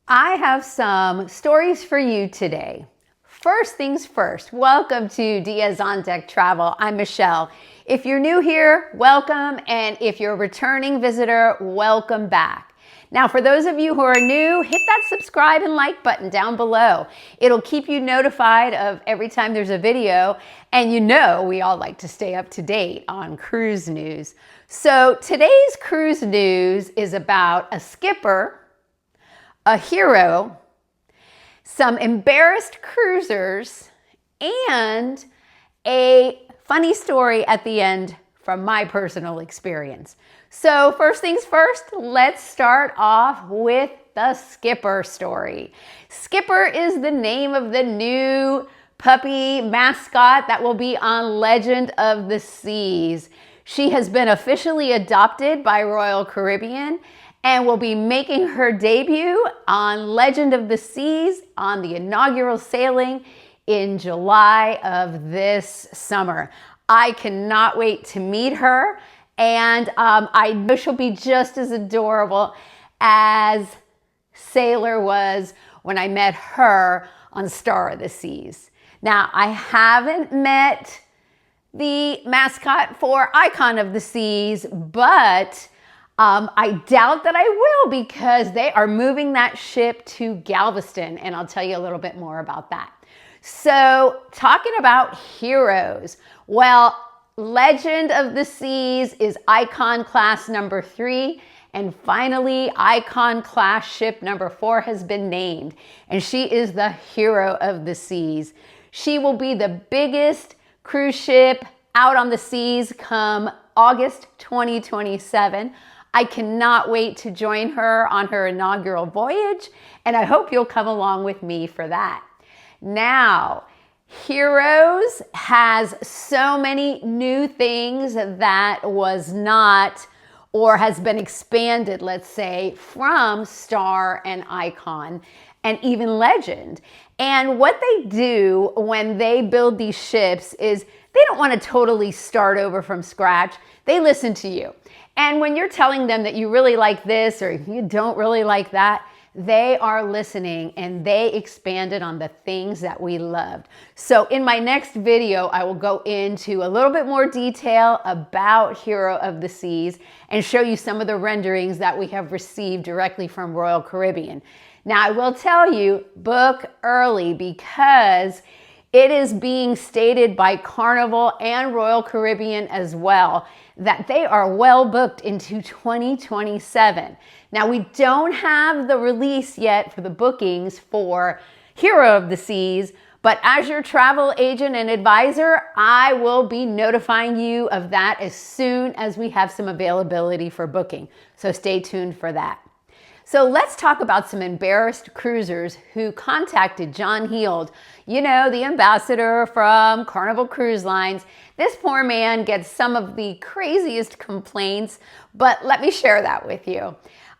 I have some stories for you today. First things first, welcome to Diaz on Deck Travel. I'm Michelle. If you're new here, welcome. And if you're a returning visitor, welcome back. Now, for those of you who are new, hit that subscribe and like button down below. It'll keep you notified of every time there's a video. And you know, we all like to stay up to date on cruise news. So today's cruise news is about a skipper, a hero, some embarrassed cruisers, and a funny story at the end from my personal experience. So first things first, let's start off with the Skipper story. Skipper is the name of the new puppy mascot that will be on Legend of the Seas. She has been officially adopted by Royal Caribbean and will be making her debut on Legend of the Seas on the inaugural sailing in July of this summer. I cannot wait to meet her, and I know she'll be just as adorable as Sailor was when I met her on Star of the Seas. Now, I haven't met the mascot for Icon of the Seas, but I doubt that I will, because they are moving that ship to Galveston, and I'll tell you a little bit more about that. So, talking about heroes, well, Legend of the Seas is Icon class number 3, and finally Icon class ship number 4 has been named, and she is the hero of the seas. She will be the biggest cruise ship out on the seas come August 2027. I cannot wait to join her on her inaugural voyage, and I hope you'll come along with me for that. Now, Heroes has so many new things that was not, or has been expanded, let's say, from Star and Icon and even Legend. And what they do when they build these ships is they don't want to totally start over from scratch. They listen to you. And when you're telling them that you really like this or you don't really like that, they are listening, and they expanded on the things that we loved. So in my next video, I will go into a little bit more detail about Hero of the Seas and show you some of the renderings that we have received directly from Royal Caribbean. Now, I will tell you, book early, because it is being stated by Carnival and Royal Caribbean as well that they are well booked into 2027. Now, we don't have the release yet for the bookings for Hero of the Seas, but as your travel agent and advisor, I will be notifying you of that as soon as we have some availability for booking. So stay tuned for that. So let's talk about some embarrassed cruisers who contacted John Heald, you know, the ambassador from Carnival Cruise Lines. This poor man gets some of the craziest complaints, but let me share that with you.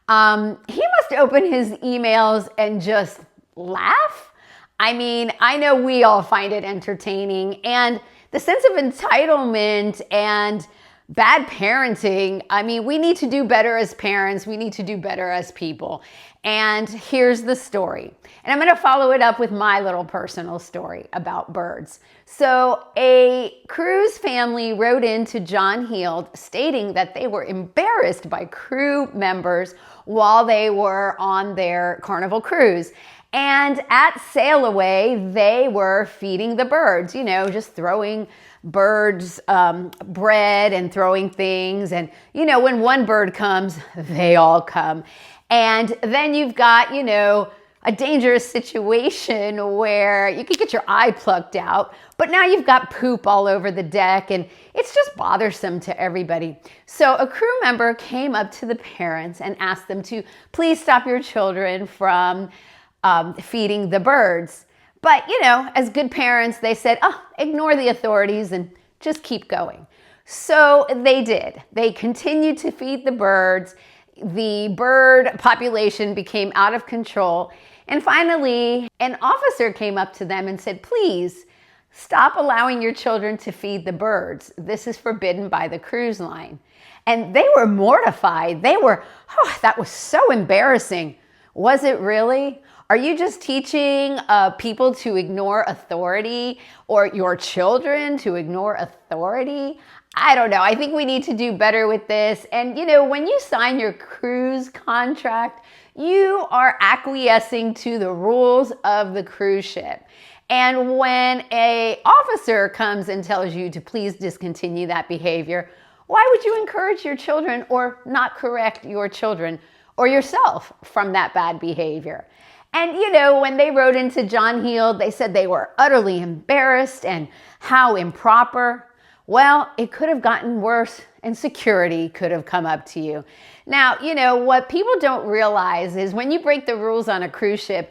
He must open his emails and just laugh. I mean, I know we all find it entertaining, and the sense of entitlement and bad parenting. I mean, we need to do better as parents. We need to do better as people. And here's the story. And I'm going to follow it up with my little personal story about birds. So a cruise family wrote in to John Heald stating that they were embarrassed by crew members while they were on their Carnival cruise. And at Sail Away, they were feeding the birds, you know, just throwing birds bread and throwing things. And, you know, when one bird comes, they all come. And then you've got, you know, a dangerous situation where you could get your eye plucked out, but now you've got poop all over the deck, and it's just bothersome to everybody. So a crew member came up to the parents and asked them to please stop your children from feeding the birds. But, you know, as good parents, they said, oh, ignore the authorities and just keep going. So they did. They continued to feed the birds. The bird population became out of control. And finally, an officer came up to them and said, please stop allowing your children to feed the birds. This is forbidden by the cruise line. And they were mortified. They were, oh, that was so embarrassing. Was it really? Are you just teaching people to ignore authority, or your children to ignore authority? I don't know. I think we need to do better with this. And you know, when you sign your cruise contract, you are acquiescing to the rules of the cruise ship. And when an officer comes and tells you to please discontinue that behavior, why would you encourage your children or not correct your children or yourself from that bad behavior? And you know, when they wrote into John Heald, they said they were utterly embarrassed and how improper. Well, it could have gotten worse, and security could have come up to you. Now, you know, what people don't realize is when you break the rules on a cruise ship,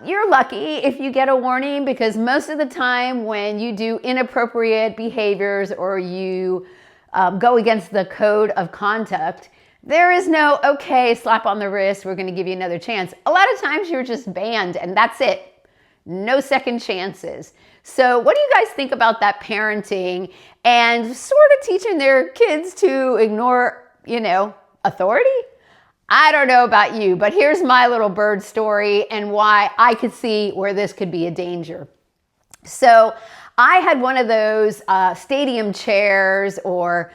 you're lucky if you get a warning, because most of the time when you do inappropriate behaviors or you go against the code of conduct, there is no, okay, slap on the wrist, we're going to give you another chance. A lot of times you're just banned and that's it. No second chances. So what do you guys think about that parenting and sort of teaching their kids to ignore, you know, authority? I don't know about you, but here's my little bird story and why I could see where this could be a danger. So I had one of those stadium chairs, or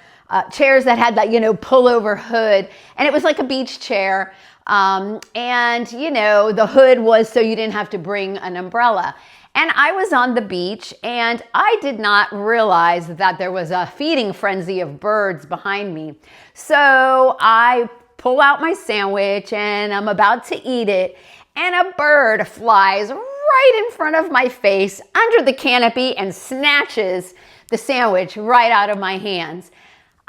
chairs that had that, you know, pullover hood, and it was like a beach chair. And you know, the hood was so you didn't have to bring an umbrella. And I was on the beach and I did not realize that there was a feeding frenzy of birds behind me. So I pull out my sandwich and I'm about to eat it, and a bird flies right in front of my face under the canopy and snatches the sandwich right out of my hands.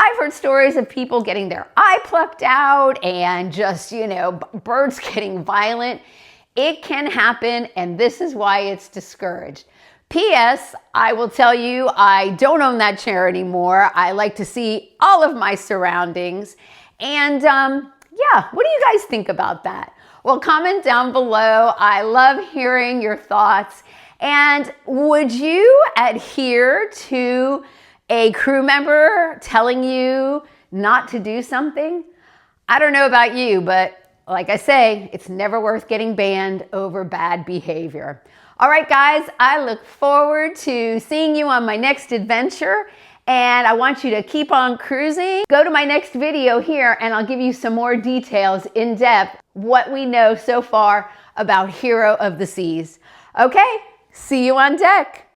I've heard stories of people getting their eye plucked out and just, you know, birds getting violent. It can happen, and this is why it's discouraged. P.S. I will tell you, I don't own that chair anymore. I like to see all of my surroundings. And yeah, what do you guys think about that? Well, comment down below. I love hearing your thoughts. And would you adhere to a crew member telling you not to do something? I don't know about you, but like I say, it's never worth getting banned over bad behavior. All right, guys, I look forward to seeing you on my next adventure, and I want you to keep on cruising. Go to my next video here and I'll give you some more details in depth, what we know so far about Hero of the Seas. Okay, see you on deck.